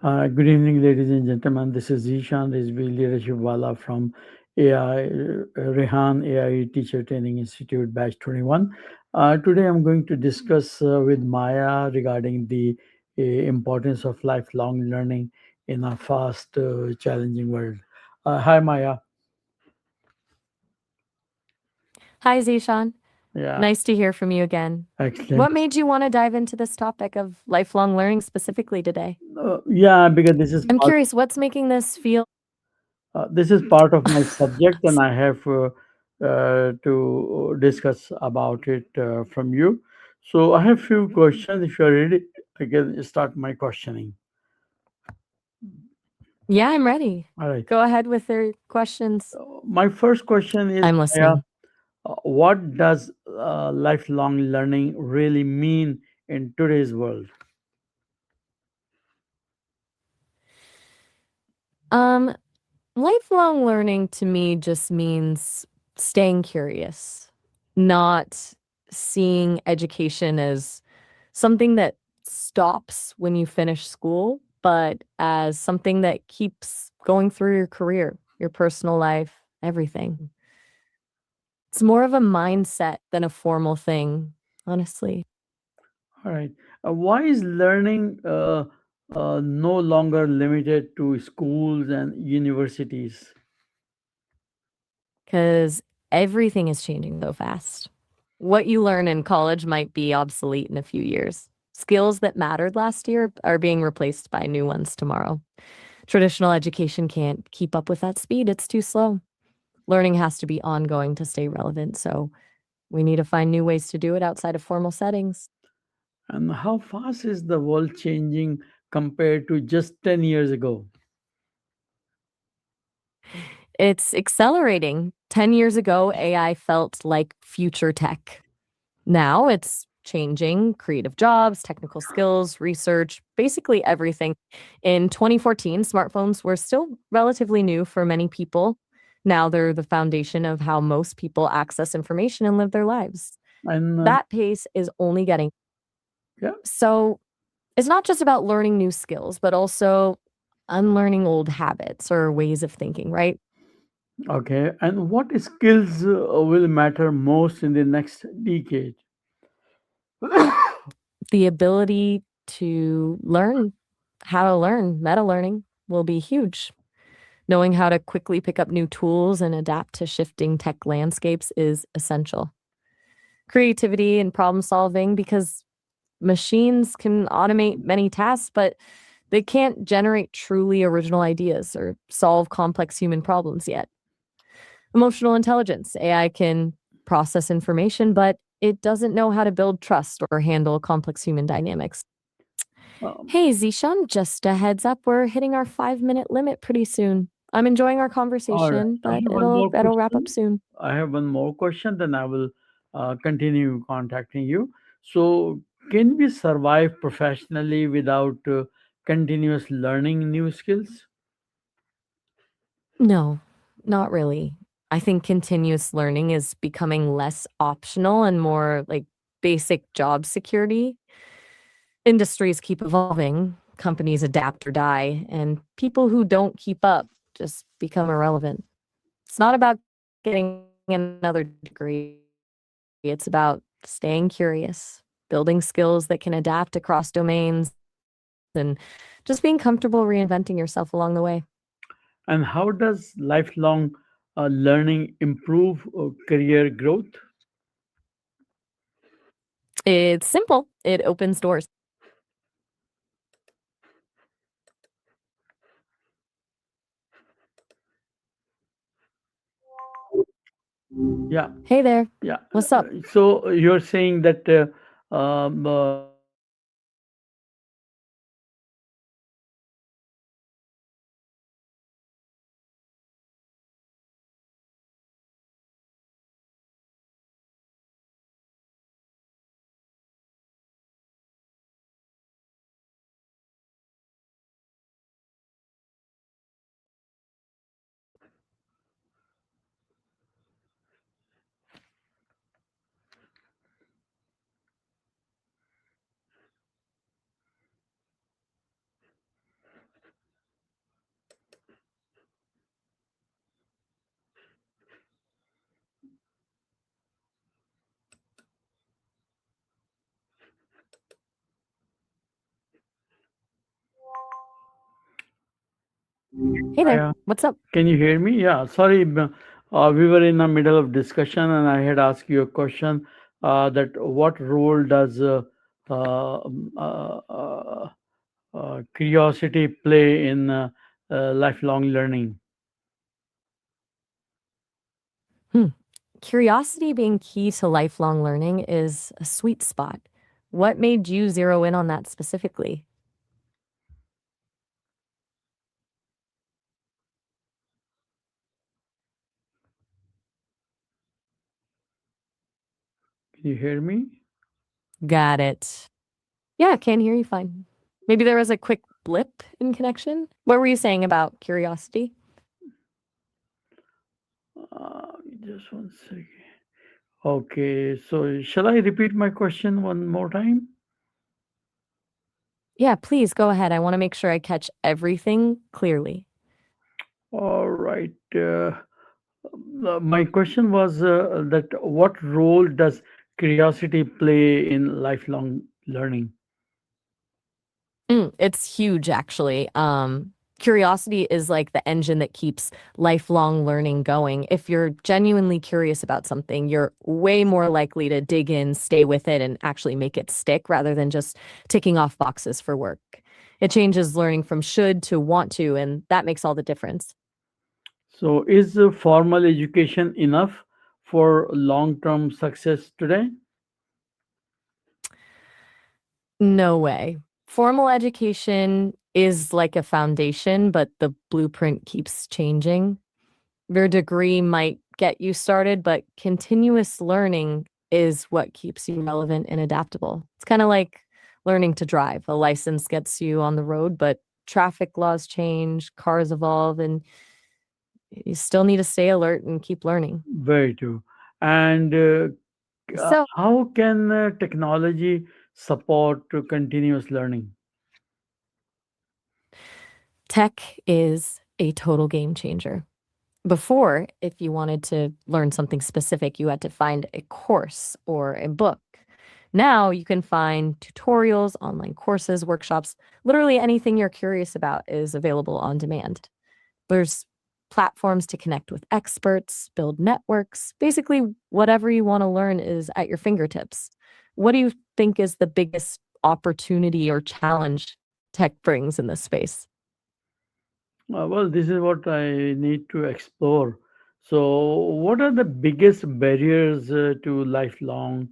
Good evening, ladies and gentlemen. This is Zishan Rizvi Leadership Wala from AI Rehan AI Teacher Training Institute, Batch 21. Today, I'm going to discuss with Maya regarding the importance of lifelong learning in a fast, challenging world. Hi, Maya. Hi, Zishan. Yeah, Nice to hear from you again. excellent. What made you want to dive into this topic of lifelong learning specifically today? Yeah, because I'm curious, what's making this feel? this is part of my subject, and I have to discuss about it from you. So I have few questions. If you're ready, I can start my questioning. Yeah, I'm ready. All right. Go ahead with your questions. My first question is, I'm Maya, listening. what does lifelong learning really mean in today's world? Um, Lifelong learning to me just means staying curious, not seeing education as something that stops when you finish school, but as something that keeps going through your career, your personal life, everything. It's more of a mindset than a formal thing, honestly. All right. Why is learning no longer limited to schools and universities? Because everything is changing so fast. What you learn in college might be obsolete in a few years. Skills that mattered last year are being replaced by new ones tomorrow. Traditional education can't keep up with that speed, it's too slow. Learning has to be ongoing to stay relevant, so we need to find new ways to do it outside of formal settings. And how fast is the world changing compared to just 10 years ago? It's accelerating. 10 years ago, AI felt like future tech. Now it's changing creative jobs, technical skills, research, basically everything. In 2014, smartphones were still relatively new for many people. Now they're the foundation of how most people access information and live their lives. And That pace is only getting yeah, so it's not just about learning new skills, but also unlearning old habits or ways of thinking, right? okay. And what skills will matter most in the next decade? The ability to learn how to learn, meta learning will be huge. Knowing how to quickly pick up new tools and adapt to shifting tech landscapes is essential. Creativity and problem solving, because machines can automate many tasks, but they can't generate truly original ideas or solve complex human problems yet. Emotional intelligence, AI can process information, but it doesn't know how to build trust or handle complex human dynamics. Um, Hey, Zishan, just a heads up, we're hitting our 5 minute limit pretty soon. I'm enjoying our all right. conversation, I but have one it'll more it'll wrap up question. soon. I have one more question, then I will continue contacting you. So, can we survive professionally without continuous learning new skills? No, not really. I think continuous learning is becoming less optional and more like basic job security. Industries keep evolving, companies adapt or die, and people who don't keep up just become irrelevant. It's not about getting another degree, it's about staying curious, building skills that can adapt across domains, and just being comfortable reinventing yourself along the way. And how does lifelong learning improve career growth? It's simple, it opens doors. Yeah, Hey there, yeah. what's up? So you're saying that lifelong learning improves career growth. Hey there, Yeah. what's up? Can you hear me? Yeah. Sorry, we were in the middle of discussion, and I had asked you a question that what role does curiosity play in lifelong learning? Hmm. Curiosity being key to lifelong learning is a sweet spot. What made you zero in on that specifically? Can you hear me? Got it. Yeah, can hear you fine. Maybe there was a quick blip in connection. What were you saying about curiosity? Just one second. Okay. So, shall I repeat my question one more time? Yeah, please go ahead. I want to make sure I catch everything clearly. All right. My question was that what role does curiosity play in lifelong learning? It's huge, actually. Curiosity is like the engine that keeps lifelong learning going. If you're genuinely curious about something, you're way more likely to dig in, stay with it, and actually make it stick rather than just ticking off boxes for work. It changes learning from should to want to, and that makes all the difference. So, is formal education enough for long term success today? No way. Formal education is like a foundation, but the blueprint keeps changing. Your degree might get you started, but continuous learning is what keeps you relevant and adaptable. It's kind of like learning to drive. A license gets you on the road, but traffic laws change, cars evolve, and you still need to stay alert and keep learning. Very true. And So, how can technology support continuous learning? tech is a total game changer. Before, if you wanted to learn something specific, you had to find a course or a book. Now you can find tutorials, online courses, workshops, literally anything you're curious about is available on demand. There's platforms to connect with experts, build networks. Basically, whatever you want to learn is at your fingertips. What do you think is the biggest opportunity or challenge tech brings in this space? Well, this is what I need to explore. So, what are the biggest barriers to lifelong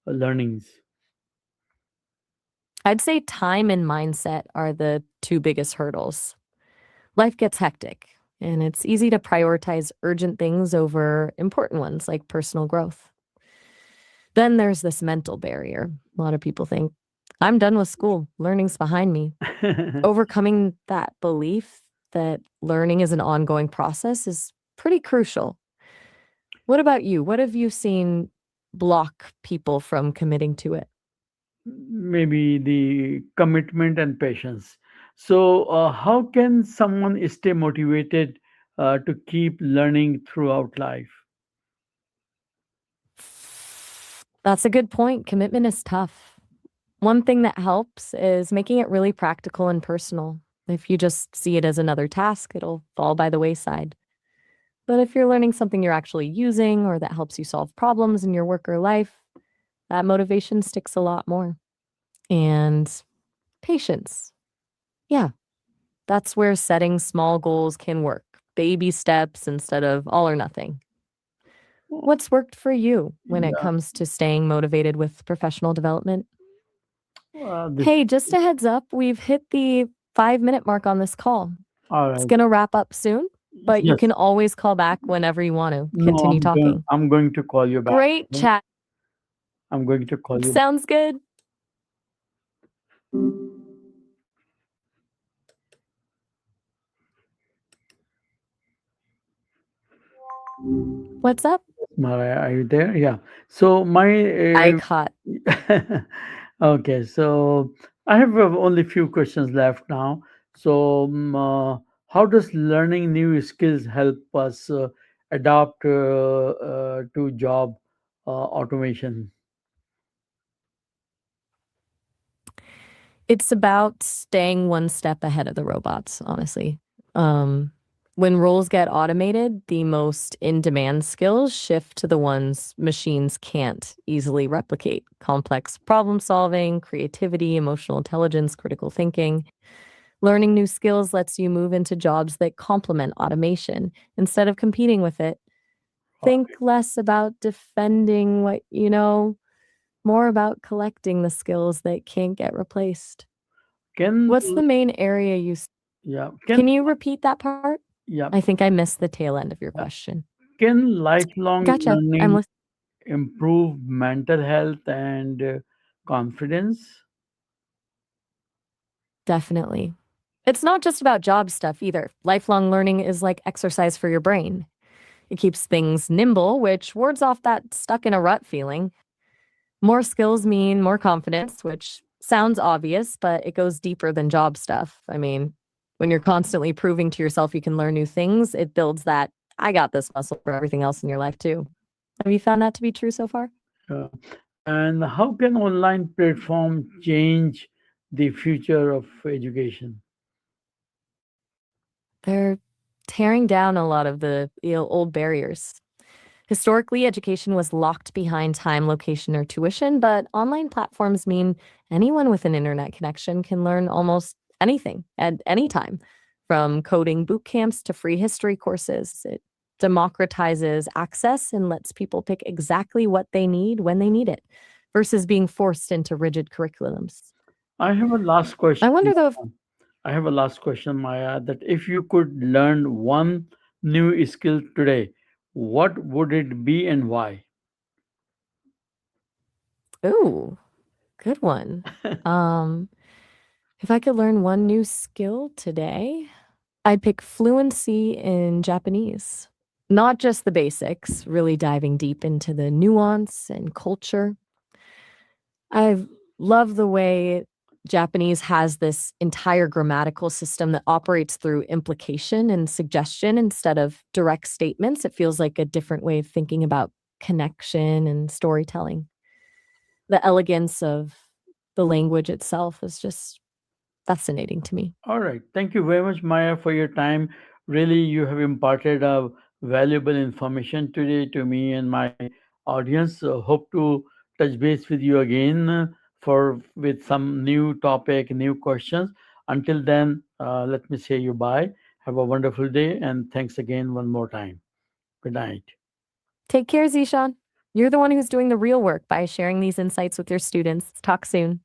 learnings? I'd say time and mindset are the two biggest hurdles. Life gets hectic, and it's easy to prioritize urgent things over important ones like personal growth. Then there's this mental barrier. A lot of people think, I'm done with school, learning's behind me. Overcoming that belief that learning is an ongoing process is pretty crucial. What about you? What have you seen block people from committing to it? Maybe the commitment and patience. So, how can someone stay motivated to keep learning throughout life? That's a good point. Commitment is tough. One thing that helps is making it really practical and personal. If you just see it as another task, it'll fall by the wayside. But if you're learning something you're actually using or that helps you solve problems in your work or life, that motivation sticks a lot more. And patience. Yeah, that's where setting small goals can work. Baby steps instead of all or nothing. Oh, What's worked for you when it yeah, comes to staying motivated with professional development? this. Hey, just a heads up, we've hit the 5-minute mark on this call. All It's right. going to wrap up soon, but you Yes. can always call back whenever you want to No, continue talking. I'm going to call you back. Great chat. I'm going to call you. Sounds good. What's up? Mara, are you there? Yeah. So my I caught. okay. So I have only few questions left now. So how does learning new skills help us adapt to job automation? It's about staying one step ahead of the robots, honestly. Um, when roles get automated, the most in demand skills shift to the ones machines can't easily replicate: complex problem solving, creativity, emotional intelligence, critical thinking. Learning new skills lets you move into jobs that complement automation instead of competing with it. Think less about defending what you know, more about collecting the skills that can't get replaced. Can What's the main area yeah can you repeat that part? yeah I think I missed the tail end of your yeah. question. Can lifelong Gotcha. I'm learning improve mental health and confidence? definitely. It's not just about job stuff either. Lifelong learning is like exercise for your brain. It keeps things nimble, which wards off that stuck in a rut feeling. More skills mean more confidence, which sounds obvious, but it goes deeper than job stuff. I mean, when you're constantly proving to yourself you can learn new things, it builds that I got this muscle for everything else in your life too. Have you found that to be true so far? Uh, and how can online platform change the future of education? They're tearing down a lot of the old barriers. Historically, education was locked behind time, location, or tuition, but online platforms mean anyone with an internet connection can learn almost anything at any time, from coding boot camps to free history courses. It democratizes access and lets people pick exactly what they need when they need it versus being forced into rigid curriculums. I have a last I question. wonder though if, I have a last question, Maya, that if you could learn one new skill today, what would it be and why? ooh, good one. Um, if I could learn one new skill today, I'd pick fluency in Japanese. Not just the basics, really diving deep into the nuance and culture. I love the way Japanese has this entire grammatical system that operates through implication and suggestion instead of direct statements. It feels like a different way of thinking about connection and storytelling. The elegance of the language itself is just fascinating to me. All right. Thank you very much, Maya, for your time. Really, you have imparted valuable information today to me and my audience. Hope to touch base with you again for with some new topic, new questions. Until then, let me say you bye. Have a wonderful day, and thanks again one more time. Good night. Take care, Zishan. You're the one who's doing the real work by sharing these insights with your students. Talk soon.